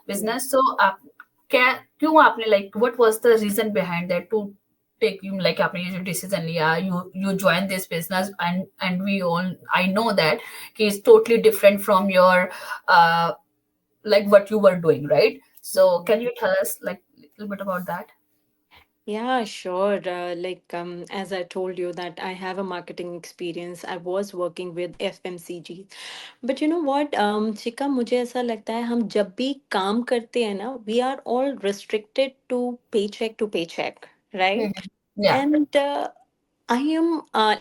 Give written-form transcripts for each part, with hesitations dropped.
Business, सो आप क्या, क्यों आपने like what was the reason behind that to take you, like आपने ये जो डिसीजन लिया, you join this business, and we all, I know that कि it's totally different from your like what you were doing, right? So Yeah. can you tell us like a little bit about that? Yeah, sure. As I told you that I have a marketing experience. I was working with FMCG. But you know what, शिका, मुझे ऐसा लगता है हम जब भी काम करते हैं ना, we are all restricted to paycheck, right? Mhm. Yeah. And I am,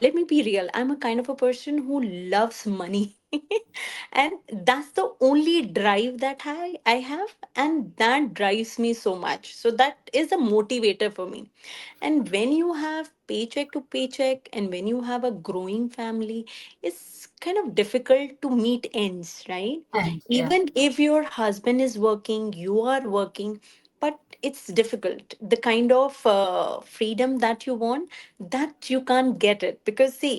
let me be real, I'm a kind of a person who loves money. And that's the only drive that I have. And that drives me so much. So that is a motivator for me. And when you have paycheck to paycheck and when you have a growing family, it's kind of difficult to meet ends, right? And yeah. Even if your husband is working, you are working, but it's difficult. The kind of freedom that you want, that you can't get it. Because see,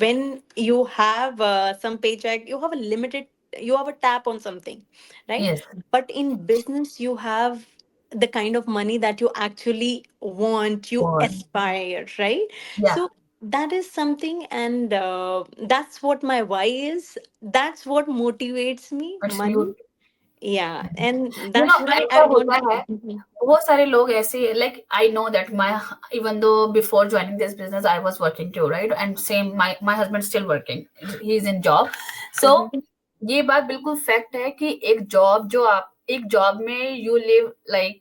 when you have some paycheck, you have a limited, you have a tap on something, right? Yes. But in business, you have the kind of money that you actually want, you Born. aspire, right? Yeah. So that is something, and that's what my why is. That's what motivates me, It's money. you. Yeah, and You know, that's why ऐसा I होता want. है, बहुत सारे लोग ऐसे, like I know that my, even though before joining this business I was working too, right? And same, my husband still working, he is in job. So Mhm. ये बात बिल्कुल फैक्ट है कि एक जॉब, जो आप एक जॉब में यू लिव लाइक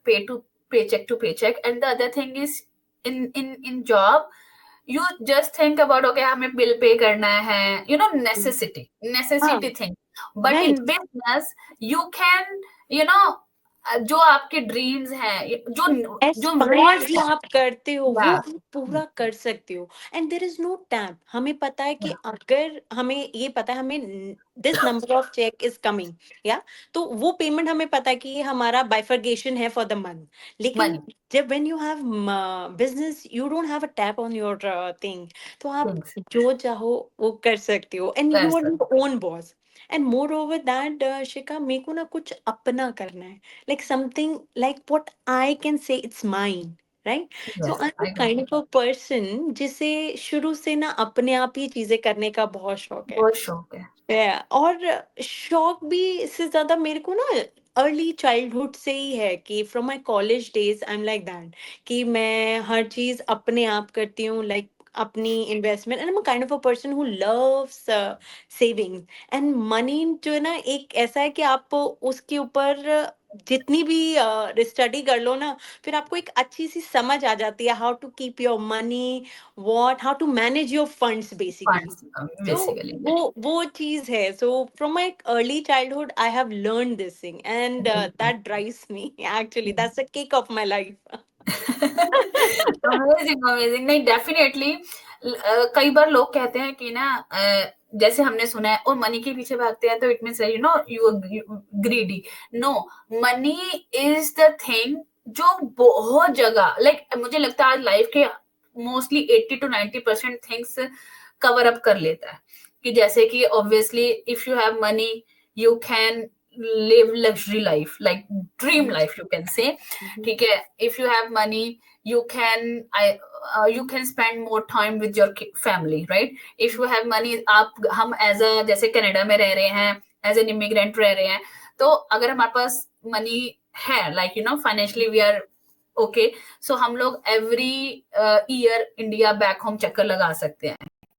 पे to paycheck to paycheck, and the other thing is in job you just think about, okay, हमें bill pay करना है, you know, Ah, necessity thing. But right. in business you can, you know, जो आपके dreams हैं, जो Aspire wants जो हैं, आप करते हो वो या आप पूरा कर सकते हो. And there is no tap. हमें पता है कि अगर हमें ये पता है हमें this number of check is coming, या तो वो पेमेंट हमें पता है कि ये हमारा बाइफर्गेशन है फॉर द मंथ. लेकिन मनी जब when you have business you don't have a tap on your thing. तो आप थिंग्स जो चाहो वो कर सकते हो एंड कर यू आर सकते. Your own boss. And more over that शिका, मेरे को ना कुछ अपना करना है, like something like what I can say it's mine, right? So yes, I'm a I kind got of a person जिसे शुरू से ना अपने आप ही चीजें करने का बहुत शौक है. बहुत शौक है. और शौक भी इससे ज्यादा मेरे को ना अर्ली चाइल्डहुड से ही है कि from my college days I am like that कि मैं हर चीज अपने आप करती हूँ, लाइक अपनी investment. And I am kind of a person who loves saving. And money जो है ना एक ऐसा है कि आप उसके ऊपर जितनी भी स्टडी कर लो ना, फिर आपको एक अच्छी सी समझ आ जाती है how to keep your money, what how to manage your funds basically. Funds So basically. वो चीज है. So from my early childhood I have learned this thing, and that drives me. Actually, that's the kick of my life. Amazing, amazing. नहीं, definitely कई बार लोग कहते हैं कि ना, जैसे हमने सुना है, और मनी के पीछे भागते हैं तो it means, you know, you greedy. No, money is the thing जो बहुत जगह, लाइक मुझे लगता है आज लाइफ के mostly 80 to 90% things cover up कर लेता है. कि जैसे कि obviously if you have money you can live luxury life, like dream life you can say. Mhm. ठीक है, if you have money you can, you can spend more time with your family, right? If you have money, आप हम as a, जैसे Canada में रह रहे हैं, as an immigrant रह रहे हैं, तो अगर हमारे पास मनी है, like you know, financially we are okay, so हम लोग every year India back home चक्कर लगा सकते हैं,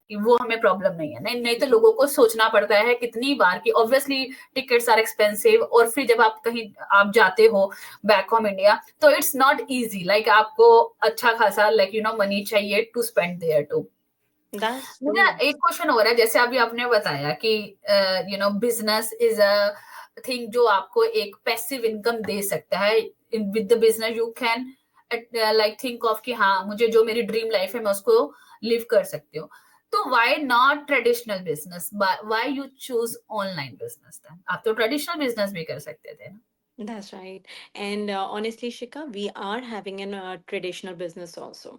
कि वो हमें प्रॉब्लम नहीं है. नहीं, नहीं तो लोगों को सोचना पड़ता है कितनी बार कि ऑब्वियसली टिकट्स आर एक्सपेंसिव, और फिर जब आप कहीं आप जाते हो बैक होम इंडिया, तो इट्स नॉट इजी, लाइक आपको अच्छा खासा, लाइक यू नो, मनी चाहिए to spend there too. That's मुझे true. एक क्वेश्चन हो रहा है, जैसे अभी आपने बताया कि you know business is a thing जो आपको एक पैसिव इनकम दे सकता है. With the business you can like think of कि हाँ, मुझे जो मेरी ड्रीम लाइफ है मैं उसको लिव कर सकती हूँ. तो why not traditional business, why you choose online business? आप तो ट्रेडिशनल बिजनेस भी कर सकते थे ना. That's right. And honestly, Shika, we are having a traditional business also.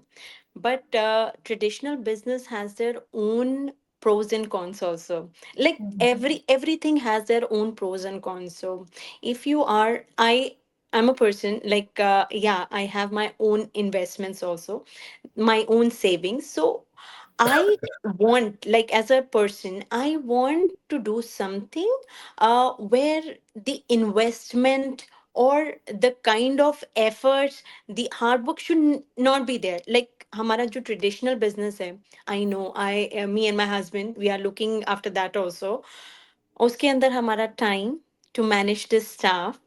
But traditional business has their own pros and cons also. Like everything has their own pros and cons. So if you are, I'm a person like, yeah, I have my own investments also, my own savings. So I want, like, as a person, I want to do something where the investment or the kind of efforts, the hard work should not be there. Like हमारा जो traditional business है, I know, me and my husband, we are looking after that also. उसके अंदर हमारा time to manage the staff,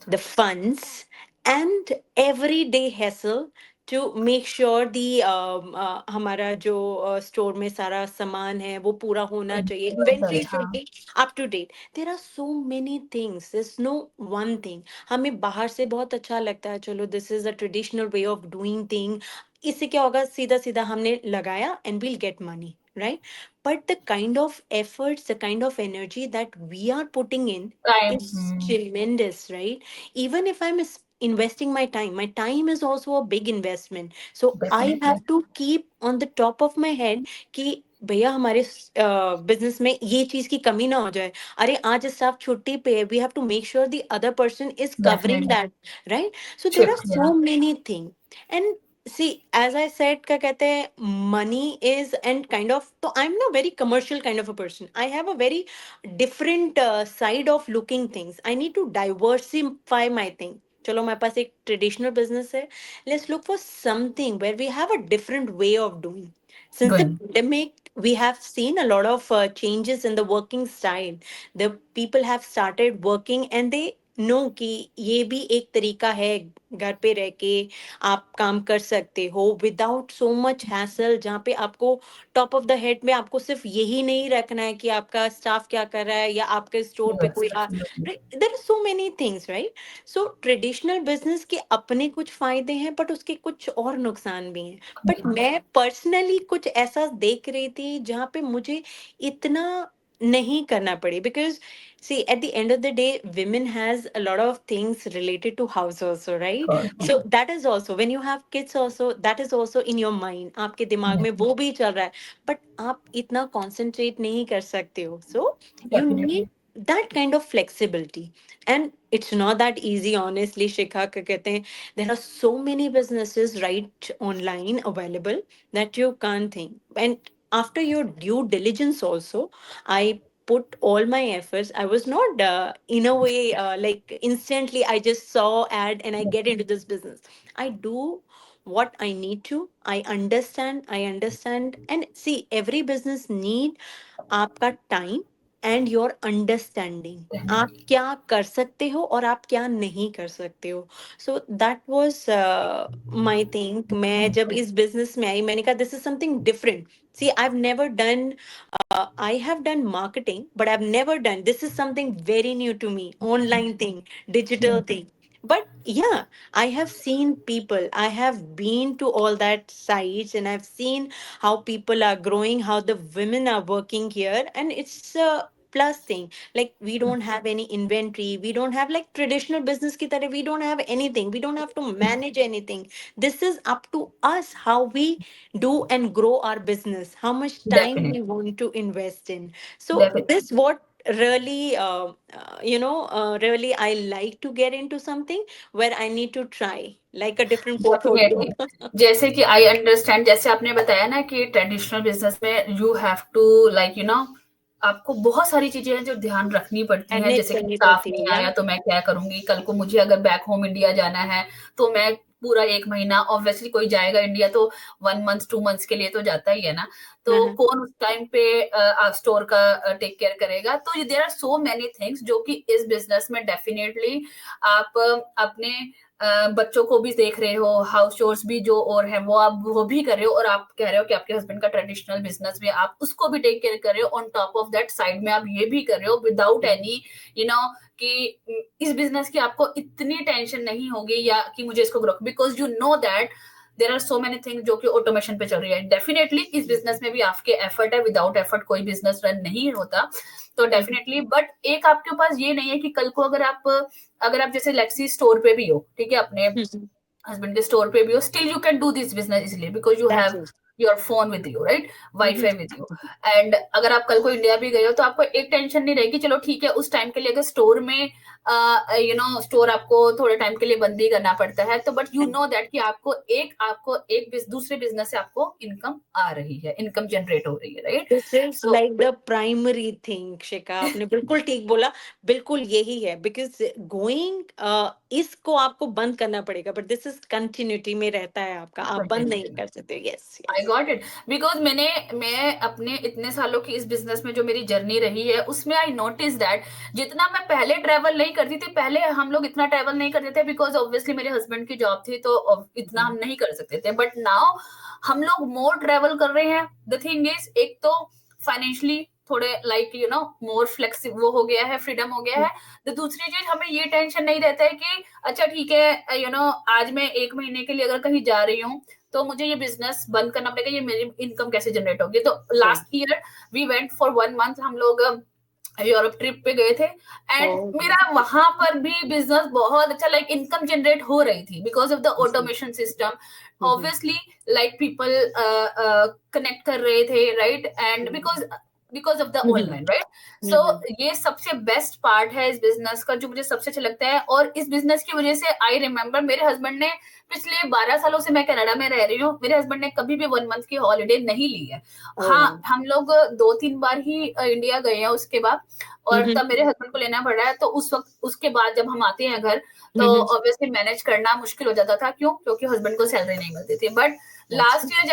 the funds, and everyday hassle to make sure the हमारा जो store में सारा सामान है वो पूरा होना चाहिए, inventory should हाँ, be up to date. There are so many things, there's no one thing. हमें बाहर से बहुत अच्छा लगता है, चलो this is a traditional way of doing thing, इससे क्या होगा, सीधा सीधा हमने लगाया and we'll get money, right? But the kind of efforts, the kind of energy that we are putting in is time tremendous, right? Even if I'm investing my time is also a big investment. So I definitely have to keep on the top of my head कि भैया हमारे business में ये चीज की कमी ना हो जाए, अरे आज स्टाफ छुट्टी पे है, we have to make sure the other person is covering definitely that, right? So there are shift या so many thing. And see, as I said, क्या कहते हैं, money is and kind of, so I'm not very commercial kind of a person. I have a very different side of looking things. I need to diversify my thing. चलो हमारे पास एक traditional business है, let's look for something where we have a different way of doing. Since the doing pandemic, we have seen a lot of changes in the working style. The people have started working and they know कि ये भी एक तरीका है घर पे रह के आप काम कर सकते हो विदाउट सो मच हैसल, जहाँ पे आपको टॉप ऑफ द हेड में आपको सिर्फ यही नहीं रखना है कि आपका स्टाफ क्या कर रहा है या आपके स्टोर पे यस कोई आ, absolutely there are so many things, right? So traditional business के अपने कुछ फायदे हैं बट उसके कुछ और नुकसान भी हैं. बट मैं पर्सनली कुछ ऐसा देख रही थी जहाँ पे मुझे इतना नहीं करना पड़े, because see, at the end of the day, women has a lot of things related to house also, right? So that is also, when you have kids also, that is also in your mind, आपके दिमाग में वो भी चल रहा है, but आप इतना concentrate नहीं कर सकते हो. So you definitely need that kind of flexibility. And it's not that easy, honestly, Shikha. क्या कहते हैं, there are so many businesses right online available that you can't think. And after your due diligence also, I put all my efforts. I was not in a way like instantly I just saw ad and I get into this business. I do what I need to. I understand and see, every business need आपका time and your understanding, आप क्या कर सकते हो और आप क्या नहीं कर सकते हो. So that was my thing. मैं जब इस बिजनेस में आई, मैंने कहा this is something different. See, I have never done, I have done marketing, but I've never done. This is something very new to me. Online thing, digital thing. But yeah, I have seen people. I have been to all that sites, and I've seen how people are growing, how the women are working here, and it's a plus thing. Like we don't have any inventory, we don't have like traditional business ki tarah, we don't have anything, we don't have to manage anything. This is up to us how we do and grow our business, how much time definitely we want to invest in. So this what really really I like to get into something where I need to try like a different portfolio. Definitely जैसे कि I understand, जैसे आपने बताया ना कि traditional business में you have to like you know आपको बहुत सारी चीजें हैं जो ध्यान रखनी पड़ती हैं, मैनेज जैसे कि करनी स्टाफ पड़ती है नहीं या. आया तो मैं क्या करूंगी, कल को मुझे अगर बैक होम इंडिया जाना है तो मैं पूरा एक महीना, ऑब्वियसली कोई जाएगा इंडिया तो 1 मंथ 2 मंथ्स के लिए तो जाता ही है ना, तो हाँ, कौन उस टाइम पे स्टोर का टेक केयर करेगा. तो there are so many things जो कि इस बिजनेस में डेफिनेटली आप अपने बच्चों को भी देख रहे हो, हाउस चोर्स भी जो और है वो आप वो भी कर रहे हो, और आप कह रहे हो कि आपके हस्बैंड का ट्रेडिशनल बिजनेस भी आप उसको भी टेक केयर कर रहे हो, on top of that side में आप ये भी कर रहे हो विदाउट एनी यू नो कि इस बिजनेस की आपको इतनी टेंशन नहीं होगी या कि मुझे इसको grow, because you know that there are so many things जो कि ऑटोमेशन पे चल रही है. डेफिनेटली इस बिजनेस में भी आपके एफर्ट है, विदाउट एफर्ट कोई बिजनेस रन नहीं होता. तो डेफिनेटली, बट एक आपके पास ये नहीं है कि कल को अगर आप जैसे लेक्सी स्टोर पे भी हो, ठीक है, अपने हस्बैंड के स्टोर पे भी हो, still you can do this business easily because you that's have it. Your phone with you, right, wifi with you. And अगर आप कल को इंडिया भी गए हो तो आपको एक टेंशन नहीं रहेगी, चलो ठीक है उस टाइम के लिए अगर स्टोर में स्टोर आपको थोड़े टाइम के लिए बंद ही करना पड़ता है, तो बट यू नो दैट कि आपको एक दूसरे बिजनेस से आपको इनकम आ रही है, इनकम जनरेट हो रही है, right. This is so like the primary thing, Shikha आपने बिल्कुल ठीक बोला, बिल्कुल यही है, बिकॉज गोइंग इसको आपको बंद करना पड़ेगा, बट दिस इज कंटिन्यूटी में रहता है आपका, आप बंद नहीं कर सकते। Yes I yes. Got it, because मैं अपने इतने सालों की इस बिजनेस में जो मेरी जर्नी रही है उसमें आई नोटिस दैट जितना मैं पहले ट्रेवल नहीं करती थी, पहले हम लोग इतना ट्रेवल नहीं करते थे बिकॉज ऑब्वियसली मेरे हस्बैंड की जॉब थी, तो इतना हम नहीं कर सकते थे, बट नाउ हम लोग मोर ट्रेवल कर रहे हैं। द थिंग इज, एक तो फाइनेंशियली थोड़े लाइक मोर फ्लेक्सिबल वो हो गया है, फ्रीडम हो गया है। तो दूसरी चीज, हमें ये टेंशन नहीं रहता है कि अच्छा ठीक है आज मैं 1 महीने के लिए अगर कहीं जा रही हूँ तो मुझे ये बिजनेस बंद करना पड़ेगा, ये मेरी इनकम कैसे जनरेट होगी। तो last year we went for 1 month, हम लोग यूरोप ट्रिप पे गए थे, एंड मेरा वहां पर भी बिजनेस बहुत अच्छा, लाइक इनकम जनरेट हो रही थी because of the automation system. Obviously like people connect कर रहे थे, right, and because of the online, right. So ये सबसे बेस्ट पार्ट है इस बिजनेस का, जो मुझे सबसे अच्छा लगता है। और इस बिजनेस की वजह से आई रिमेम्बर, मेरे हस्बैंड ने पिछले 12 सालों से मैं कनाडा में रह रही हूँ, मेरे हस्बैंड ने कभी भी 1 मंथ की हॉलीडे नहीं ली है। हाँ, हम लोग 2-3 बार ही इंडिया गए हैं उसके बाद, और तब मेरे हस्बैंड को लेना पड़ रहा है, तो उस वक्त उसके बाद जब हम आते हैं घर तो ऑब्वियसली मैनेज करना मुश्किल हो जाता था। क्यों? क्योंकि हस्बैंड को सैलरी नहीं मिलती थी। बट लास्ट ईयर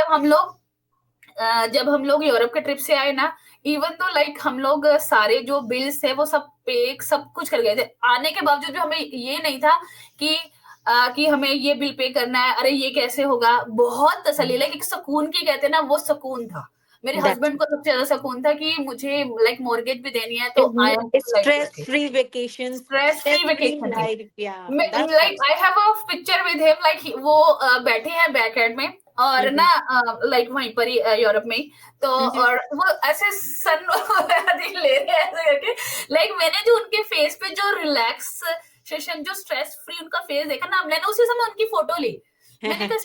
जब हम लोग यूरोप के ट्रिप से आए ना, इवन तो लाइक हम लोग सारे जो बिल्स थे वो सब पे सब कुछ कर गए थे, आने के बावजूद भी हमें ये नहीं था कि हमें ये बिल पे करना है, अरे ये कैसे होगा। बहुत तसल्ली, लाइक एक सुकून की कहते हैं ना, वो सुकून था। मेरे हस्बैंड को सबसे ज्यादा सुकून था कि मुझे लाइक मॉर्गेज भी देनी है, तो I am like stress okay, free vacation, stress free stress free vacation थी। लाइफ, या that's like I have a picture with him, like वो बैठे हैं बैक एंड में, और ना लाइक वहीं पर ही यूरोप में ही, तो और वो ऐसे सन ले रहे हैं ऐसे करके। लाइक मैंने जो उनके फेस पे जो रिलैक्सेशन, जो स्ट्रेस फ्री उनका फेस देखा ना, मैंने उसी समय उनकी फोटो ली। मैंने कहा this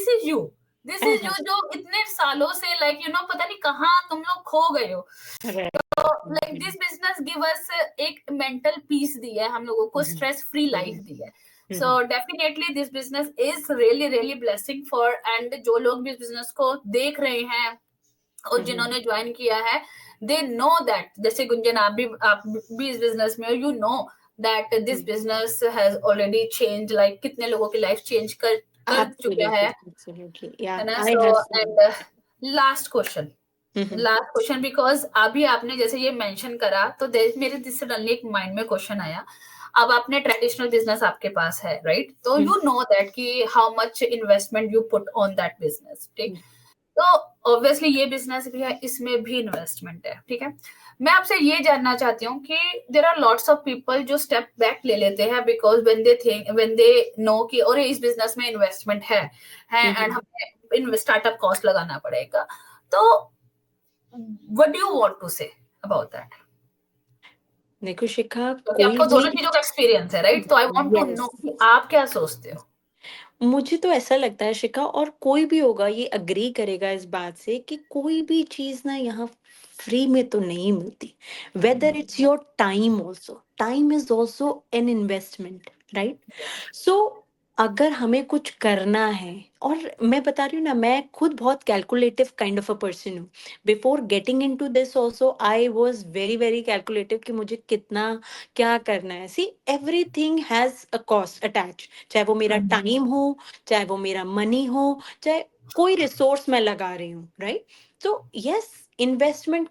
is you, this is you, जो इतने सालों से लाइक पता नहीं कहाँ तुम लोग खो गए हो। Like this business give us एक मेंटल पीस दी है हम लोगों को, स्ट्रेस फ्री लाइफ दी है। So definitely this business is really really blessing for, and जो लोग भी इस बिजनेस को देख रहे हैं और जिन्होंने ज्वाइन किया है, दे नो दैट, जैसे गुंजन आप भी इस बिजनेस में हो, you know that this business has already change, like कितने लोगों की लाइफ चेंज कर चुका absolutely, है absolutely, yeah, ना। I so have and seen. Last question, because अभी आपने जैसे ये मेंशन करा, तो मेरे सडनली एक माइंड में क्वेश्चन आया। अब आपने ट्रेडिशनल बिजनेस आपके पास है, राइट, तो यू नो दैट कि how much investment you put on that business, ठीक। तो ऑब्वियसली ये बिजनेस भी है, इसमें भी इन्वेस्टमेंट है, ठीक है। मैं आपसे ये जानना चाहती हूँ कि there are lots of people जो स्टेप बैक ले लेते हैं बिकॉज व्हेन दे नो कि और इस बिजनेस में इन्वेस्टमेंट है एंड हमें स्टार्टअप कॉस्ट लगाना पड़ेगा। तो what do you want to say about that? देखो शिखा, क्योंकि कोई आपको भी, दोनों चीजों का एक्सपीरियंस है, राइट, तो I want to know yes, कि आप क्या सोचते हो। मुझे तो ऐसा लगता है शिखा, और कोई भी होगा ये अग्री करेगा इस बात से, कि कोई भी चीज ना यहाँ फ्री में तो नहीं मिलती। Whether it's your time also, time is also an investment, right. So अगर हमें कुछ करना है, और मैं बता रही हूँ ना, मैं खुद बहुत calculative kind of a person हूँ। Before getting in to this also I was very very calculative, कि मुझे कितना क्या करना है। See, everything has a cost attach, चाहे वो मेरा टाइम हो, चाहे वो मेरा मनी हो, चाहे कोई रिसोर्स मैं लगा रही हूँ, राइट। तो यस, इन्वेस्टमेंट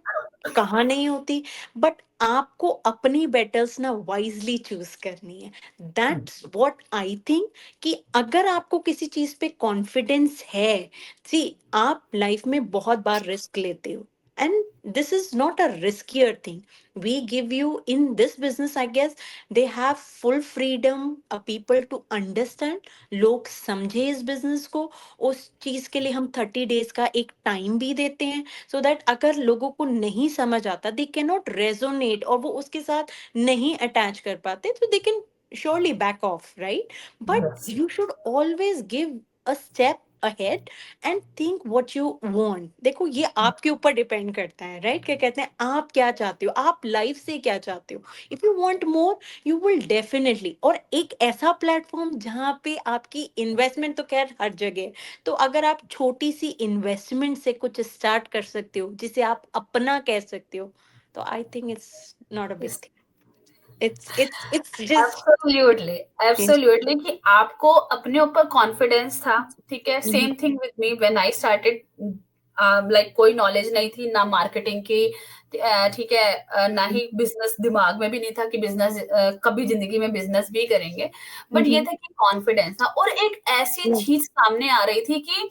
कहाँ नहीं होती, बट आपको अपनी बैटल्स ना वाइजली चूज करनी है। दैट्स व्हाट आई थिंक, कि अगर आपको किसी चीज पे कॉन्फिडेंस है, सी, आप लाइफ में बहुत बार रिस्क लेते हो, and this is not a riskier thing we give you in this business, I guess. they have full freedom, people to understand, लोग समझे इस बिजनेस को। उस चीज के लिए हम 30 days का एक टाइम भी देते हैं, सो दैट अगर लोगों को नहीं समझ आता, दे कैन नॉट रेजोनेट, और वो उसके साथ नहीं अटैच कर पाते, तो they can surely back off, right? But Yes. you should always give a step ahead and think what you want. देखो ये आपके ऊपर डिपेंड करता है, राइट? क्या कहते हैं, आप क्या चाहते हो, आप लाइफ से क्या चाहते हो। If you want more, you will definitely. और एक ऐसा प्लेटफॉर्म जहाँ पे आपकी इन्वेस्टमेंट तो खैर हर जगह है, तो अगर आप छोटी सी इन्वेस्टमेंट से कुछ स्टार्ट कर सकते हो जिसे आप अपना कह सकते हो, तो I think it's not a big thing. It's just absolutely, absolutely कि आपको अपने ऊपर कॉन्फिडेंस था, ठीक है। Same thing with me when I started, like कोई नॉलेज नहीं थी ना मार्केटिंग की, ठीक है, ना ही बिजनेस दिमाग में भी नहीं था कि बिजनेस, कभी जिंदगी में बिजनेस भी करेंगे। बट ये था कि कॉन्फिडेंस था, और एक ऐसी चीज सामने आ रही थी कि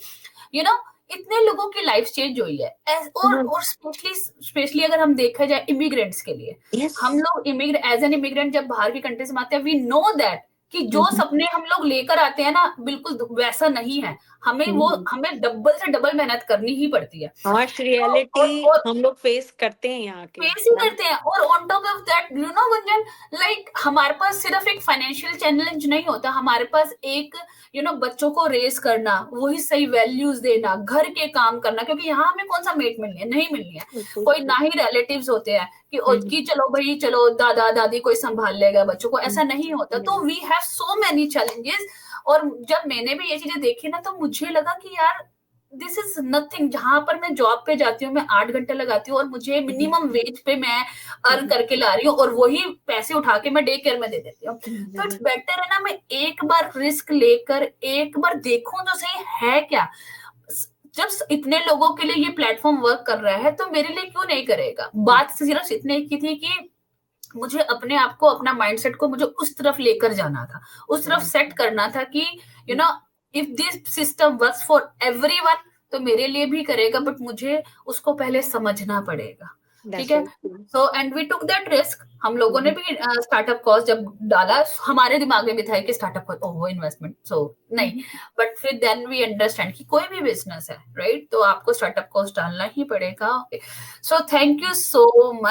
यू नो इतने लोगों की लाइफ चेंज हुई है। और स्पेशली स्पेशली अगर हम देखा जाए इमिग्रेंट्स के लिए, यस। हम लोग इमिग्रेंट, एज एन इमिग्रेंट जब बाहर की कंट्रीज में आते हैं, वी नो दैट कि जो सपने हम लोग लेकर आते हैं ना, बिल्कुल वैसा नहीं है। हमें डबल से डबल मेहनत करनी ही पड़ती है। हार्श तो, रियलिटी और हम लोग फेस करते हैं यहाँ के। फेस ही करते हैं। और on top of that Gunjan, like हमारे पास सिर्फ एक फाइनेंशियल चैलेंज नहीं होता, हमारे पास एक बच्चों को रेस करना, वही सही वैल्यूज देना, घर के काम करना, क्योंकि यहाँ हमें कौन सा मेट मिलनी है, नहीं मिलनी है कोई, ना ही रिलेटिव्स होते हैं कि चलो भाई चलो दादा दादी कोई संभाल लेगा बच्चों को, ऐसा नहीं होता। तो we have so many challenges. और जब मैंने भी ये चीजें देखी ना, तो मुझे लगा कि यार दिस इज नथिंग। जहां पर मैं जॉब पे जाती हूँ, मैं 8 घंटे लगाती हूँ, और मुझे मिनिमम वेज पे मैं अर्न करके ला रही हूँ, और वही पैसे उठा के मैं डे केयर में दे देती हूँ। तो इट्स बेटर है ना, मैं एक बार रिस्क लेकर एक बार देखूं तो सही है क्या। जब इतने लोगों के लिए ये प्लेटफॉर्म वर्क कर रहा है, तो मेरे लिए क्यों नहीं करेगा। बात सिर्फ इतने की थी कि मुझे अपने आप को, अपना माइंडसेट को मुझे उस तरफ लेकर जाना था, उस तरफ सेट करना था कि you know if this system works for everyone, तो मेरे लिए भी करेगा, बट मुझे उसको पहले समझना पड़ेगा, ठीक है। So and we took that risk. हम लोगों ने भी स्टार्टअप कॉस्ट जब डाला, हमारे दिमाग में भी था कि स्टार्टअप कॉस्ट, ओह इन्वेस्टमेंट, सो नहीं। बट फिर देन वी अंडरस्टैंड कि कोई भी बिजनेस है, राइट, तो आपको स्टार्टअप कॉस्ट डालना ही पड़ेगा। So thank you so much.